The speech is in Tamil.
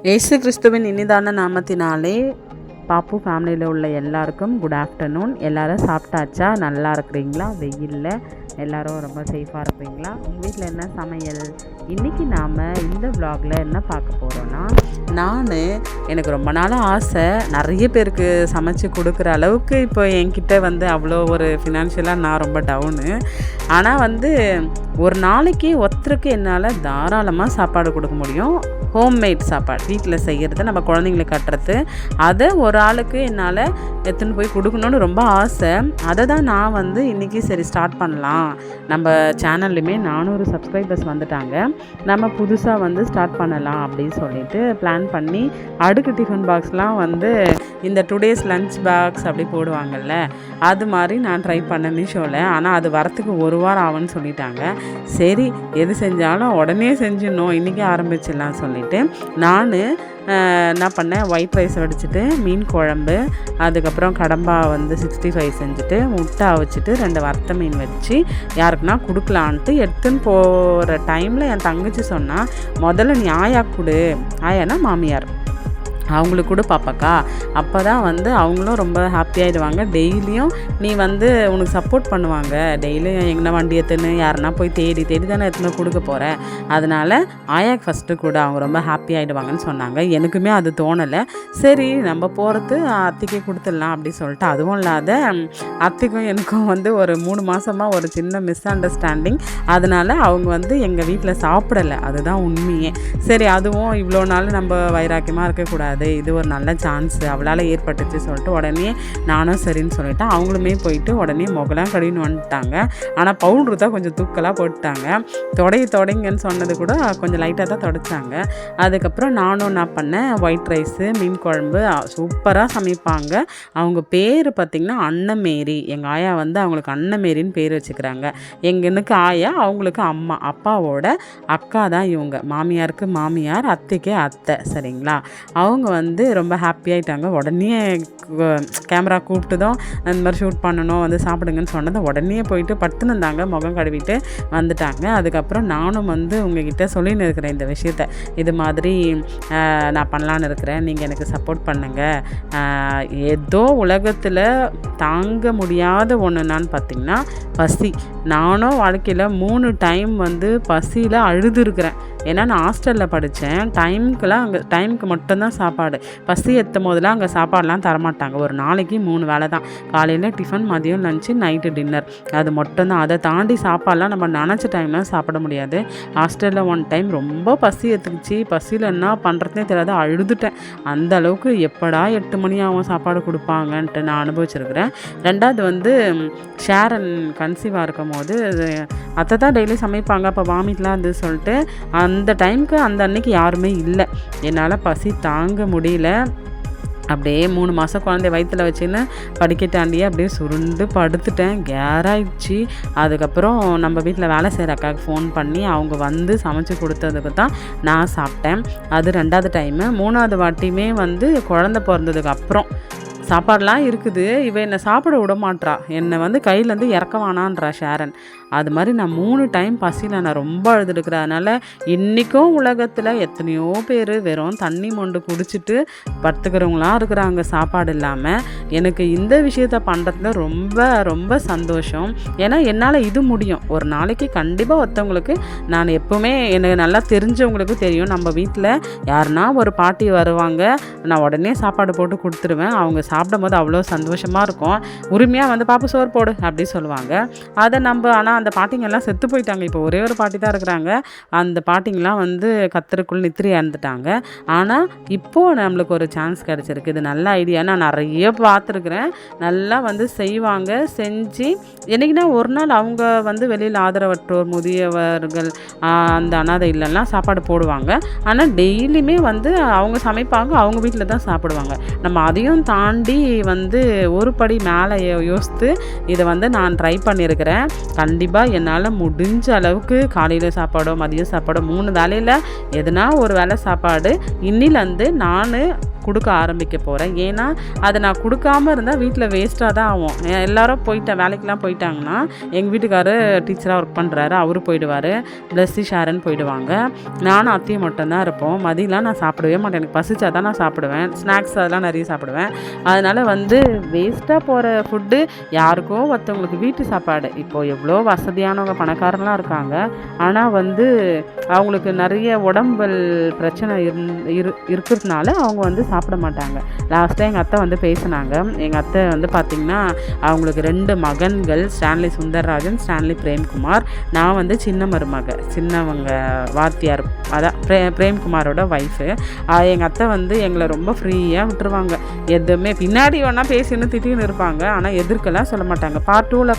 இயேசு கிறிஸ்துவின் இனிதான நாமத்தினாலே பாப்பு ஃபேமிலியில் உள்ள எல்லாருக்கும் குட் ஆஃப்டர்நூன். எல்லோரும் சாப்பிட்டாச்சா? நல்லா இருக்கிறீங்களா? வெயிலில் எல்லோரும் ரொம்ப சேஃபாக இருப்பீங்களா? உங்கள் வீட்டில் என்ன சமையல்? இன்றைக்கி நாம் இந்த vlogல என்ன பார்க்க போகிறோன்னா, எனக்கு ரொம்ப நாளாக ஆசை நிறைய பேருக்கு சமைச்சு கொடுக்குற அளவுக்கு இப்போ என்கிட்ட அவ்வளோ ஒரு ஃபினான்ஷியலாக நான் ரொம்ப டவுனு. ஆனால் ஒரு நாளைக்கு ஒருத்தருக்கு என்னால் தாராளமாக சாப்பாடு கொடுக்க முடியும். ஹோம்மேட் சாப்பாடு வீட்டில் செய்கிறது, நம்ம குழந்தைங்களுக்கு கட்டுறது, அதை ஒரு ஆளுக்கு என்னால் எடுத்துன்னு போய் கொடுக்கணுன்னு ரொம்ப ஆசை. அதை தான் நான் இன்றைக்கி சரி ஸ்டார்ட் பண்ணலாம். நம்ம சேனல்லையுமே 400 சப்ஸ்கிரைபர்ஸ் வந்துட்டாங்க, நம்ம புதுசாக ஸ்டார்ட் பண்ணலாம் அப்படின்னு சொல்லிட்டு பிளான் பண்ணி அடுக்கு டிஃபன் பாக்ஸ்லாம் இந்த டுடேஸ் லஞ்ச் பாக்ஸ் அப்படி போடுவாங்கள்ல, அது மாதிரி நான் ட்ரை பண்ண மீஷோவில். ஆனால் அது வரத்துக்கு ஒரு வாரம் ஆகும்னு சொல்லிட்டாங்க. சரி எது செஞ்சாலும் உடனே செஞ்சிடணும், இன்றைக்கி ஆரம்பிச்சிடலாம் சொல்லிவிட்டு நான் என்ன பண்ணேன், ஒயிட் ரைஸ் வடிச்சிட்டு மீன் குழம்பு, அதுக்கப்புறம் கடம்பா 65 செஞ்சுட்டு முட்டை அவிச்சிட்டு 2 வறுத்த மீன் வச்சு யாருக்குன்னா கொடுக்கலான்ட்டு எடுத்துன்னு போகிற டைமில் என் தங்கச்சி சொன்னால், முதல்ல நீ ஆயா கொடு, ஆயானா மாமியார், அவங்களுக்கு கூட பாப்பாக்கா, அப்போ தான் அவங்களும் ரொம்ப ஹாப்பியாகிடுவாங்க. டெய்லியும் நீ உனக்கு சப்போர்ட் பண்ணுவாங்க, டெய்லியும் எங்கன்னா வண்டி எடுத்துன்னு யாருன்னா போய் தேடி தானே எடுத்துன்னு கொடுக்க போகிறேன், அதனால் ஆயாக்கு ஃபஸ்ட்டு கூட அவங்க ரொம்ப ஹாப்பி ஆகிடுவாங்கன்னு சொன்னாங்க. எனக்குமே அது தோணலை. சரி நம்ம போகிறது அத்தைக்கே கொடுத்துடலாம் அப்படி சொல்லிட்டு, அதுவும் இல்லாத அத்தைக்கும் எனக்கும் ஒரு 3 மாதமாக ஒரு சின்ன மிஸ் அண்டர்ஸ்டாண்டிங். அதனால் அவங்க எங்கள் வீட்டில் சாப்பிடலை, அதுதான் உண்மையே. சரி அதுவும் இவ்வளோ நாள் நம்ம வைராக்கியமாக இருக்கக்கூடாது, இது ஒரு நல்ல சான்ஸ் அவளால் ஏற்பட்டுச்சு சொல்லிட்டு உடனே நானும் சரின்னு சொல்லிட்டேன். அவங்களுமே போயிட்டு உடனே முகலாம் கடின்னு வந்துட்டாங்க. ஆனால் பவுட்ரு தான் கொஞ்சம் தூக்கலாக போட்டுட்டாங்க. தொடங்கன்னு சொன்னது கூட கொஞ்சம் லைட்டாக தான் தொடச்சாங்க. அதுக்கப்புறம் நானும் என்ன பண்ணேன், ஒயிட் ரைஸு மீன் குழம்பு சூப்பராக சமைப்பாங்க. அவங்க பேர் பார்த்திங்கன்னா அன்னமேரி. எங்கள் ஆயா அவங்களுக்கு அன்னமேரின்னு பேர் வச்சுக்கிறாங்க. எங்களுக்கு ஆயா, அவங்களுக்கு அம்மா, அப்பாவோட அக்கா தான் இவங்க. மாமியாருக்கு மாமியார், அத்தைக்கே அத்தை. சரிங்களா? அவங்க ரொம்ப ஹாப்பியாகிட்டாங்க. உடனே கேமரா கூப்பிட்டுதான் அந்த மாதிரி ஷூட் பண்ணணும், சாப்பிடுங்கன்னு சொன்னதை உடனே போயிட்டு படுத்துன்னு இருந்தாங்க, முகம் கழுவிட்டு வந்துட்டாங்க. அதுக்கப்புறம் நானும் உங்ககிட்ட சொல்லின்னு இருக்கிறேன் இந்த விஷயத்த, இது மாதிரி நான் பண்ணலான்னு இருக்கிறேன், நீங்கள் எனக்கு சப்போர்ட் பண்ணுங்கள். ஏதோ உலகத்தில் தாங்க முடியாத ஒன்றுனான்னு பார்த்திங்கன்னா பசி. நானும் வாழ்க்கையில் 3 டைம் பசியில் அழுதுருக்கிறேன். ஏன்னா நான் ஹாஸ்டலில் படித்தேன். டைமுக்கு மட்டும்தான் சாப்பாடு. பசி எத்தும் போதெல்லாம் அங்கே சாப்பாடெலாம் தரமாட்டாங்க. ஒரு நாளைக்கு 3 வேளை தான், காலையில் டிஃபன், மதியம் லஞ்சு, நைட்டு டின்னர், அது மட்டும்தான். அதை தாண்டி சாப்பாடெலாம் நம்ம நினச்ச டைம்லாம் சாப்பிட முடியாது. ஹாஸ்டலில் 1 டைம் ரொம்ப பசி எடுத்துக்கிச்சு. பசியில் என்ன பண்ணுறதுனே தெரியாது, அழுதுட்டேன். அந்த அளவுக்கு எப்படா 8 மணி ஆகும் சாப்பாடு கொடுப்பாங்கன்ட்டு நான் அனுபவிச்சிருக்கிறேன். ரெண்டாவது ஷேரன் கன்சீவாக இருக்கும் போது அத்தை தான் டெய்லி சமைப்பாங்க. அப்போ வாமிட்லாம் சொல்லிட்டு அந்த டைமுக்கு அந்த அன்னைக்கு யாருமே இல்லை. என்னால் பசி தாங்க முடியல. அப்படியே 3 மாதம் குழந்தைய வயிற்றில் வச்சுன்னு படிக்கட்டாண்டியே அப்படியே சுருண்டு படுத்துட்டேன். கேராயிடுச்சு. அதுக்கப்புறம் நம்ம வீட்டில் வேலை செய்கிற அக்காவுக்கு ஃபோன் பண்ணி அவங்க சமைச்சு கொடுத்ததுக்கு தான் நான் சாப்பிட்டேன். அது 2வது டைமு. 3வது வாட்டியுமே குழந்தை பிறந்ததுக்கு அப்புறம் சாப்பாடெலாம் இருக்குது, இவன் என்னை சாப்பிட விட மாட்றா, என்னை கையிலேருந்து இறக்கவானான்றா ஷேரன். அது மாதிரி நான் 3 டைம் பசியில் நான் ரொம்ப அழுதுருக்கிறேன். அதனால் இன்றைக்கும் உலகத்தில் எத்தனையோ பேர் வெறும் தண்ணி மொண்டு குடிச்சிட்டு படுத்துக்கிறவங்களாம் இருக்கிறாங்க சாப்பாடு இல்லாமல். எனக்கு இந்த விஷயத்த பண்ணுறதுல ரொம்ப ரொம்ப சந்தோஷம். ஏன்னா என்னால் இது முடியும். ஒரு நாளைக்கு கண்டிப்பாக ஒருத்தவங்களுக்கு, நான் எப்போவுமே எனக்கு நல்லா தெரிஞ்சவங்களுக்கு தெரியும், நம்ம வீட்டில் யாருன்னா ஒரு பாட்டி வருவாங்க, நான் உடனே சாப்பாடு போட்டு கொடுத்துருவேன். அவங்க சாப்பிடும் போது அவ்வளோ சந்தோஷமாக இருக்கும். உரிமையாக பாப்பு சோறு போடு அப்படி சொல்லுவாங்க. அதை நம்ம, ஆனால் அந்த பாட்டிங்கெல்லாம் செத்து போயிட்டாங்க. இப்போ ஒரே ஒரு பாட்டி தான் இருக்கிறாங்க. அந்த பாட்டிங்கெலாம் கத்தருக்குள் நித்திரை இறந்துட்டாங்க. ஆனால் இப்போது நம்மளுக்கு ஒரு சான்ஸ் கிடச்சிருக்கு. இது நல்ல ஐடியா. நான் நிறைய பார்த்துருக்குறேன். நல்லா செய்வாங்க. செஞ்சு என்றைக்குன்னா ஒரு நாள் அவங்க வெளியில் ஆதரவற்றோர், முதியவர்கள், அந்த அனாதை இல்லைலாம் சாப்பாடு போடுவாங்க. ஆனால் டெய்லியுமே அவங்க சமைப்பாங்க, அவங்க வீட்டில் தான் சாப்பிடுவாங்க. நம்ம அதையும் தாண்டி ஒரு படி மேலே யோசித்து இதை நான் ட்ரை பண்ணியிருக்கிறேன். கண்டிப்பாக என்னால் முடிஞ்ச அளவுக்கு காலையில் சாப்பாடோ மதியம் சாப்பாடோ 3 வேளையில் எதுனா ஒரு வேளை சாப்பாடு இன்னிலேருந்து நான் கொடுக்க ஆரம்பிக்க போகிறேன். ஏன்னா அதை நான் கொடுக்காமல் இருந்தால் வீட்டில் வேஸ்ட்டாக தான் ஆகும். எல்லோரும் வேலைக்கெலாம் போயிட்டாங்கன்னா எங்கள் வீட்டுக்காரர் டீச்சராக ஒர்க் பண்ணுறாரு, அவரு போயிடுவார், ப்ளஸ்ஸி ஷேரன் போயிடுவாங்க. நானும் அத்தையும் மட்டும்தான் இருப்போம். மதியம்லாம் நான் சாப்பிடவே மாட்டேன். எனக்கு பசிச்சா தான் நான் சாப்பிடுவேன். ஸ்நாக்ஸ் அதெல்லாம் நிறைய சாப்பிடுவேன். அதனால் வேஸ்ட்டாக போகிற ஃபுட்டு யாருக்கோ ஒருத்தவங்களுக்கு வீட்டு சாப்பாடு. இப்போது எவ்வளோ வசதியானவங்க பணக்காரங்களாம் இருக்காங்க, ஆனால் அவங்களுக்கு நிறைய உடம்பல் பிரச்சனை இருக்கிறதுனால அவங்க சாப்பிட மாட்டாங்க. லாஸ்ட்டாக எங்கள் அத்தை பேசினாங்க. எங்கள் அத்தை பார்த்திங்கன்னா அவங்களுக்கு 2 மகன்கள், ஸ்டான்லி சுந்தர்ராஜன், ஸ்டான்லி பிரேம்குமார். நான் சின்ன மருமக, சின்னவங்க வாத்தியார், அதான் பிரேம்குமாரோட ஒய்ஃபு. எங்கள் அத்தை எங்களை ரொம்ப ஃப்ரீயாக விட்டுருவாங்க. எதுவுமே பின்னாடி வேணால் பேசின்னு திட்டின்னு இருப்பாங்க, ஆனால் எதிர்க்கெல்லாம் சொல்ல மாட்டாங்க. பார்ட் 2ல்